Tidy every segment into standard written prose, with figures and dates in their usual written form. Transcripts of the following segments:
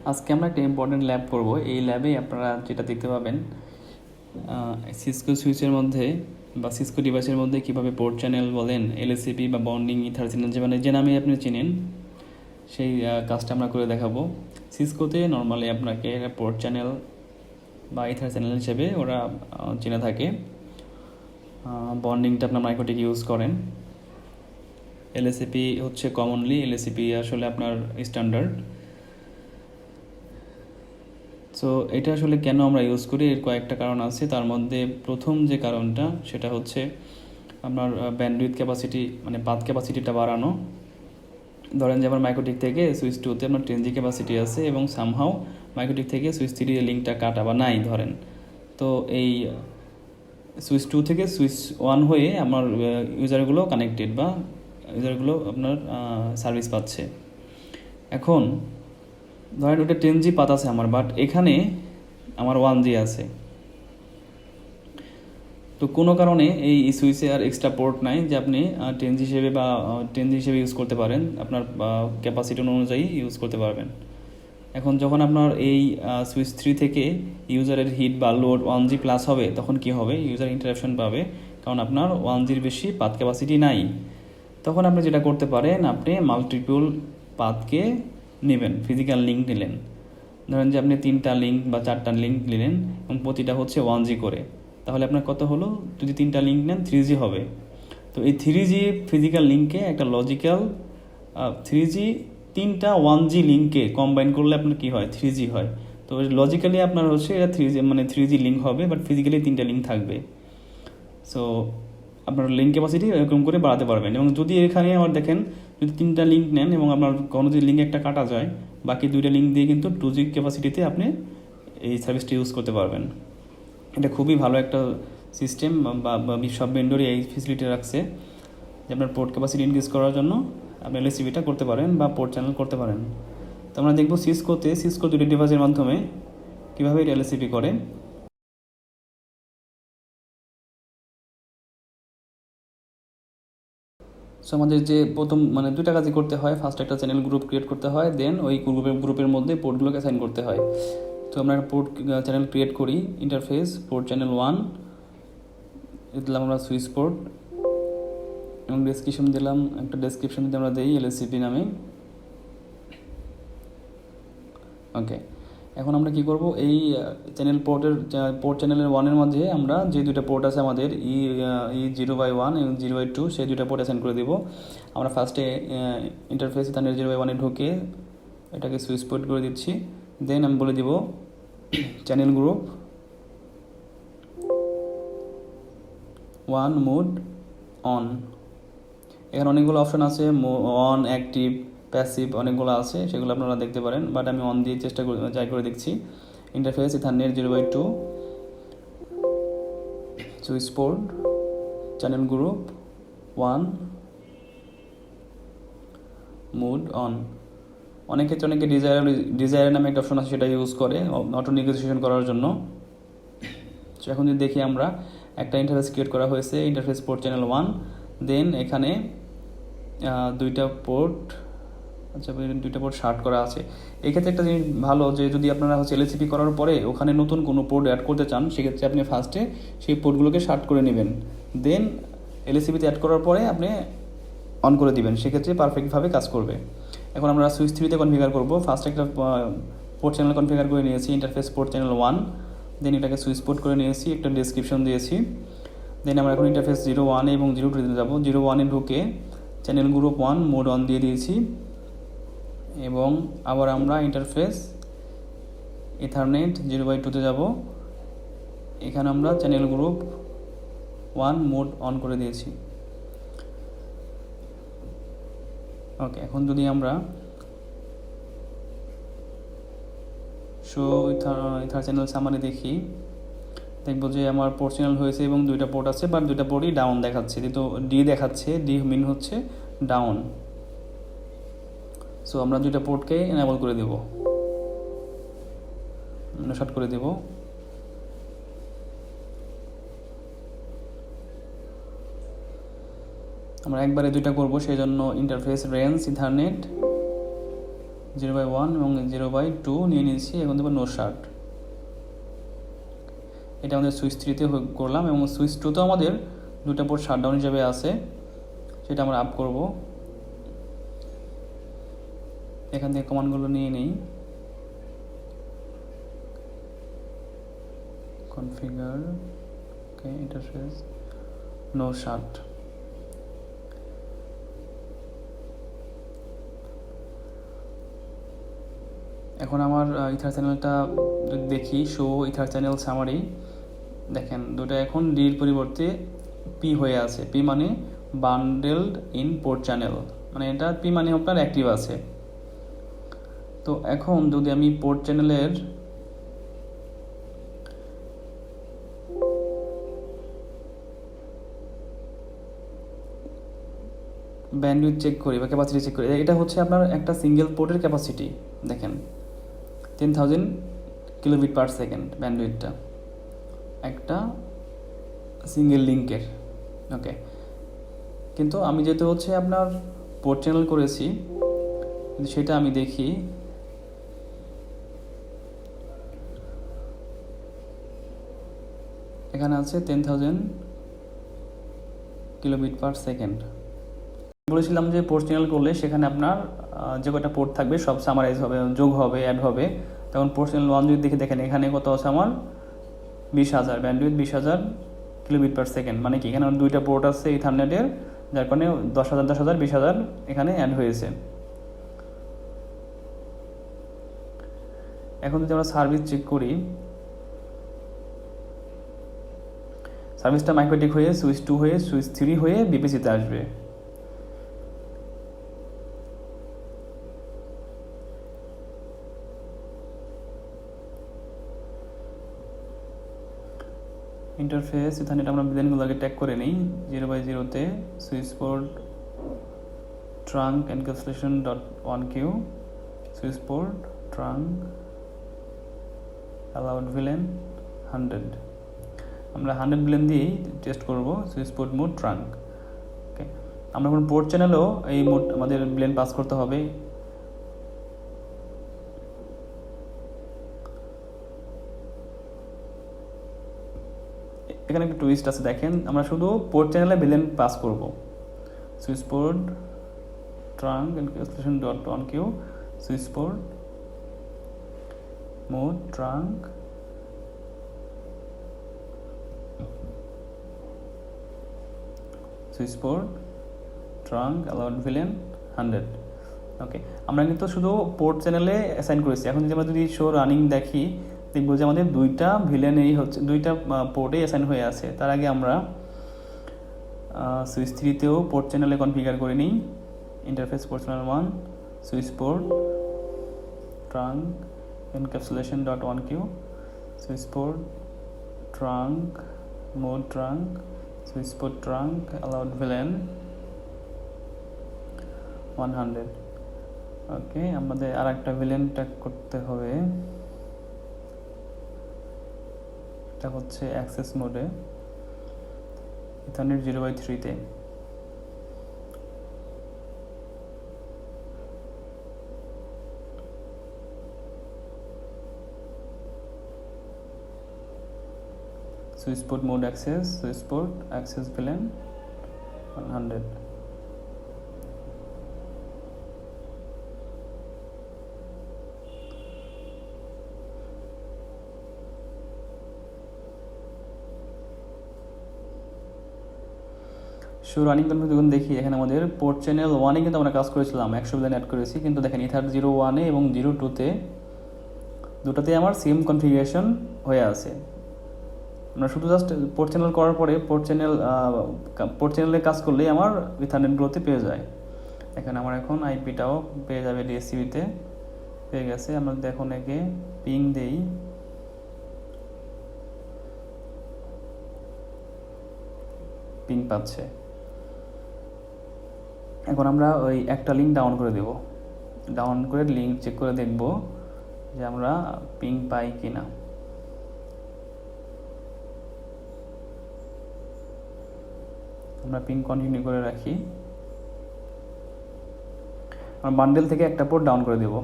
আজকে আমরা একটা ইম্পর্টেন্ট ল্যাব করব। এই ল্যাবে আপনারা যেটা দেখতে পাবেন, সিসকো সুইচের মধ্যে বা সিসকো ডিভাইসের মধ্যে কীভাবে পোর্ট চ্যানেল বলেন, এলএসিপি বা বন্ডিং ইথার চ্যানেল যে নামে আপনি চিনেন, সেই কাজটা আমরা করে দেখাবো। সিসকোতে নর্মালি আপনাকে পোর্ট চ্যানেল বা ইথার চ্যানেল হিসেবে ওরা চেনে থাকে। বন্ডিংটা আপনার মাইক্রোটিক ইউজ করেন। এলএসিপি হচ্ছে কমনলি, এলএসিপি আসলে আপনার স্ট্যান্ডার্ড। সো এটা আসলে কেন আমরা ইউজ করি, এর কয়েকটা কারণ আছে। তার মধ্যে প্রথম যে কারণটা সেটা হচ্ছে আপনার ব্যান্ডউইথ ক্যাপাসিটি, মানে পাথ ক্যাপাসিটিটা বাড়ানো। ধরেন যে আমার মাইক্রোটিক থেকে সুইচ 2-তে আপনার 10G ক্যাপাসিটি আছে এবং সামহাও মাইক্রোটিক থেকে সুইচ 3 এর লিঙ্কটা কাটা বা নাই ধরেন। তো এই সুইচ 2 থেকে সুইচ 1 হয়ে আমার ইউজারগুলো কানেক্টেড বা ইউজারগুলো আপনার সার্ভিস পাচ্ছে। এখন ধরেন ওটা 10G পাত আছে আমার, বাট এখানে আমার 1G আছে। তো কোনো কারণে এই সুইচে আর এক্সট্রা পোর্ট নাই যে আপনি 10G হিসেবে বা 10G হিসেবে ইউজ করতে পারেন, আপনার ক্যাপাসিটি অনুযায়ী ইউজ করতে পারবেন। এখন যখন আপনার এই সুইচ 3 থেকে ইউজারের হিট বা লোড 1G প্লাস হবে, তখন কি হবে, ইউজার ইন্টারাপশন পাবে, কারণ আপনার 1Gর বেশি পাথ ক্যাপাসিটি নাই। তখন আপনি যেটা করতে পারেন, আপনি মাল্টিপল পাথকে নেবেন, ফিজিক্যাল লিঙ্ক নিলেন। ধরেন যে আপনি 3টা লিঙ্ক বা 4টা লিঙ্ক নিলেন এবং প্রতিটা হচ্ছে 1G করে, তাহলে আপনার কত হলো? যদি 3টা লিঙ্ক নেন 3G হবে। তো এই 3G ফিজিক্যাল লিঙ্কে একটা লজিক্যাল 3G 3টা 1G লিঙ্কে কম্বাইন করলে আপনার কী হয়? 3G হয়। তো লজিক্যালি আপনার হচ্ছে এটা 3G, মানে 3G লিঙ্ক হবে, বাট ফিজিক্যালি 3টা লিঙ্ক থাকবে। সো আপনার লিঙ্ক ক্যাপাসিটি এরকম করে বাড়াতে পারবেন। এবং যদি এখানে আবার দেখেন, যদি 3টা লিঙ্ক নেন এবং আপনার কোনো যদি লিঙ্ক একটা কাটা যায়, বাকি 2টা লিঙ্ক দিয়ে কিন্তু 2G ক্যাপাসিটিতে আপনি এই সার্ভিসটি ইউজ করতে পারবেন। এটা খুবই ভালো একটা সিস্টেম, বা সব ভেন্ডরই এই ফেসিলিটি রাখছে যে আপনার পোর্ট ক্যাপাসিটি ইনক্রিজ করার জন্য আপনি এলএসিপিটা করতে পারেন বা পোর্ট চ্যানেল করতে পারেন। তো আমরা দেখব সিসকো 2টি ডিভাইসের মাধ্যমে কীভাবে এটা এলএসিপি করে। সো আমাদের যে প্রথম 2টা কাজই করতে হয়। ফার্স্ট একটা চ্যানেল গ্রুপ ক্রিয়েট করতে হয়, দেন ওই গ্রুপের মধ্যে পোর্টগুলোকে অ্যাসাইন করতে হয়। তো আমরা একটা পোর্ট চ্যানেল ক্রিয়েট করি। ইন্টারফেস পোর্ট চ্যানেল 1 দিলাম আমরা সুইচ পোর্ট, এবং ডেসক্রিপশন দিলাম, একটা ডেসক্রিপশন যদি আমরা দিই এলএসিপি নামে। ওকে, এখন আমরা কি করব, এই চ্যানেল পোর্ট চ্যানেলের 1-এর মধ্যে আমরা যে 2টা পোর্ট আছে আমাদের E0/1 এবং 0/2, সেই 2টা পোর্ট অ্যাসাইন করে দেবো। আমরা ফার্স্টে ইন্টারফেস ইথারনেট 0/1-এ ঢুকে এটাকে সুইচ পোর্ট করে দিচ্ছি। দেন আমি বলে দিব চ্যানেল গ্রুপ 1 মোড অন। এখানে অনেকগুলো অপশন আছে, অন, অ্যাক্টিভ, প্যাসিভ, অনেকগুলো আছে, সেগুলো আপনারা দেখতে পারেন, বাট আমি অন দিয়ে ট্রাই করে দেখছি। Interface ethernet 0/2, switch port, channel group 1, mode on. অনেক ক্ষেত্রে অনেকে ডিজায়ার নামে একটা অপশন আছে, সেটা ইউজ করে অটো নেগোসিয়েশন করার জন্য। তো এখন যদি দেখি, আমরা একটা ইন্টারফেস ক্রিয়েট করা হয়েছে, ইন্টারফেস পোর্ট চ্যানেল 1, দেন এখানে 2টা পোর্ট, আচ্ছা 2টা পোর্ট শার্ট করা আছে। এক্ষেত্রে একটা জিনিস ভালো, যে যদি আপনারা হচ্ছে এলএসিপি করার পরে ওখানে নতুন কোনো পোর্ট অ্যাড করতে চান, সেক্ষেত্রে আপনি ফার্স্টে সেই পোর্টগুলোকে শার্ট করে নেবেন, দেন এলএসিপিতে অ্যাড করার পরে আপনি অন করে দিবেন, সেক্ষেত্রে পারফেক্টভাবে কাজ করবে। এখন আমরা সুইচ 3-তে কনফিগার করব। ফার্স্ট একটা পোর্ট চ্যানেল কনফিগার করে নিয়েছি, ইন্টারফেস পোর্ট চ্যানেল 1, দেন এটাকে সুইচ পোর্ট করে নিয়েছি, একটা ডেসক্রিপশন দিয়েছি। দেন আমরা এখন ইন্টারফেস 0/1 এবং 0/2-তে যাবো। 0/1-এ ঢুকে চ্যানেল গ্রুপ 1 মোড অন দিয়ে দিয়েছি, এবং আবার আমরা ইন্টারফেস ইথারনেট 0/2-তে যাব। এখানে আমরা চ্যানেল গ্রুপ 1 মোড অন করে দিয়েছি। ওকে, এখন যদি আমরা শো ইথার চ্যানেল সামারি দেখি, দেখব যে আমার পোর্ট চ্যানেল হয়েছে এবং 2টা পোর্ট আছে, বাট 2টা পোর্টই ডাউন দেখাচ্ছে, তো ডি দেখাচ্ছে, ডি মিন হচ্ছে ডাউন। সো আমরা 2টা পোর্টকে এনেবল করে দেব, শর্ট করে দেব। আমরা একবারে 2টা করব, সেই জন্য ইন্টারফেস রেঞ্জ ইথারনেট 0/1 এবং 0/2 নিয়ে নিয়েছি। এখন দেবো নো শার্ট। এটা আমাদের সুইচ 3-তে করলাম এবং সুইচ 2-তেও আমাদের দুটো পোর্ট শাটডাউন হিসেবে আছে, সেটা আমরা আপ করব। এখান থেকে কমান্ডগুলো নিয়ে নিই। কনফিগার, ওকে, ইন্টারফেস, নো শার্ট। এখন আমার ইথার চ্যানেলটা দেখি, শো ইথার চ্যানেল সামারি। দেখেন দুটো এখন ডির পরিবর্তে পি হয়ে আছে। পি মানে বান্ডেলড ইন পোর্ট চ্যানেল, মানে এটা পি মানে আপনার অ্যাক্টিভ আছে। তো এখন যদি আমি পোর্ট চ্যানেলের ব্যান্ডউইথ চেক করি বা ক্যাপাসিটি চেক করি, এটা হচ্ছে আপনার একটা সিঙ্গেল পোর্টের ক্যাপাসিটি। দেখেন 10,000 কিলোবিট পার সেকেন্ড ব্যান্ডউইথটা একটা সিঙ্গেল লিঙ্কের। ওকে, কিন্তু আমি যেহেতু হচ্ছে আপনার পোর্ট চ্যানেল করেছি, সেটা আমি দেখি। এখানে আছে 10,000 কিলোবিট পার সেকেন্ড। বলেছিলাম যে পোর্ট চ্যানেল করলে সেখানে আপনার যে কটা পোর্ট থাকবে সব সামারাইজ হবে, যোগ হবে, অ্যাড হবে। তখন পোর্ট চ্যানেল 1 যদি দেখে দেখেন এখানে কত আছে আমার 20,000 ব্যান্ডউইথ, 20,000 কিলোবিট পার সেকেন্ড। মানে কি এখানে আমার দুইটা পোর্ট আছে ইথারনেটের, যার কারণে 10,000 10,000 20,000 এখানে অ্যাড হয়েছে। এখন যদি আমরা সার্ভিস চেক করি, সার্ভিসটা মাইক্রোটিক হয়ে সুইচ 2 হয়ে সুইচ 3 হয়ে বিপিসিতে আসবে। ইন্টারফেস এখানে আমরা বিলেনগুলোকে ট্যাগ করে নিই। 0/0-তে switch port trunk encapsulation dot 1Q, switch port trunk allowed VLAN 100। আমরা 100 ভিলেন দিয়েই টেস্ট করব switch port mode trunk. Okay, আমরা এখন পোর্ট চ্যানেলও এই মোড আমাদের ভিলেন পাস করতে হবে। এখানে একটা টুইস্ট আছে, দেখেন আমরা শুধু পোর্ট চ্যানেলে ভিলেন পাস করব। Switch port trunk encapsulation dot 1Q, switch port mode trunk switch port trunk allowed VLAN 100। ওকে, আমরা কিন্তু শুধু পোর্ট চ্যানেলে অ্যাসাইন করেছি। এখন যদি আমরা শো রানিং দেখি, দেখবো যে আমাদের দুইটা ভিলেন এই হচ্ছে, দুইটা পোর্টে অ্যাসাইন হয়ে আছে। তার আগে আমরা সুইচ 3-তেও পোর্ট চ্যানেলে কনফিগার করে নিই। Interface port channel 1, switch port trunk encapsulation dot 1Q, switch port trunk mode trunk, switch port trunk allowed VLAN 100। ওকে, আমাদের আর একটা ভিলেন ট্যাগ করতে হবে। এটা হচ্ছে অ্যাক্সেস মোডে ইথারনেট 0/3-তে। Switch port mode access, switch port access VLAN 100। Show running config যখন দেখি, এখানে আমাদের পোর্ট চ্যানেল 1-এ কিন্তু আমরা কাজ করেছিলাম, 100 ভিলেন অ্যাড করেছি। কিন্তু দেখেন ইথার 0/1-এ এবং 0/2-তে দুটাতে আমার সেম কনফিগারেশন হয়ে আছে। আমরা শুধু জাস্ট পোর্ট চ্যানেল করার পরে পোর্ট চ্যানেলে কাজ করলেই আমার ইথারনেটগুলোতে পেয়ে যায়। এখানে আমার এখন আইপিটাও পেয়ে যাবে, ডিএসসিবিতে পেয়ে গেছে। আমরা এখন একে পিং দেই, পিং পাচ্ছে। এখন আমরা ওই একটা লিঙ্ক ডাউন করে দেব, ডাউন করে লিঙ্ক চেক করে দেখব যে আমরা পিং পাই কিনা। আমরা পিং কন্টিনিউ করে রাখি। আমরা বান্ডেল থেকে একটা পোর্ট ডাউন করে দেব।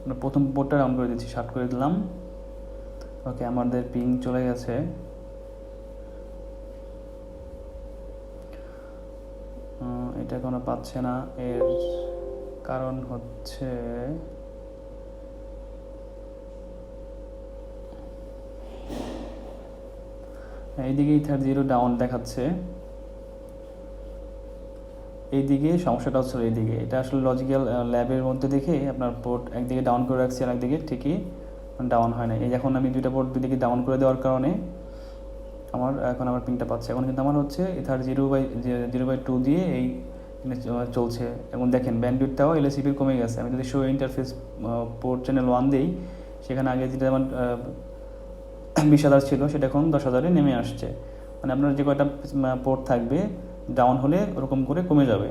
আমরা প্রথম পোর্টটা ডাউন করে দিচ্ছি, শার্ট করে দিলাম। ওকে, আমাদের পিং চলে গেছে। এটা কোনো পাচ্ছে না, এর কারণ হচ্ছে এইদিকে Ether0 ডাউন দেখাচ্ছে, এইদিকে সমস্যাটা হচ্ছে এইদিকে। এটা আসলে লজিক্যাল ল্যাবের মধ্যে দেখে আপনার পোর্ট একদিকে ডাউন করে রাখছি আর একদিকে ঠিকই ডাউন হয় না। এই এখন আমি দুইটা পোর্ট দুদিকে ডাউন করে দেওয়ার কারণে এখন আমার পিংটা পাচ্ছে। এখন কিন্তু আমার হচ্ছে Ether0/2 দিয়ে এই চলছে। এবং দেখেন ব্যান্ডউইডটাও এলএসিপির কমে গেছে। আমি যদি শো ইন্টারফেস পোর্ট চ্যানেল 1 দিই, সেখানে আগে যেটা আমার 20,000 ছিল সেটা এখন 10,000-এ নেমে আসছে। মানে আপনার যে কয়টা পোর্ট থাকবে ডাউন হলে ওরকম করে কমে যাবে।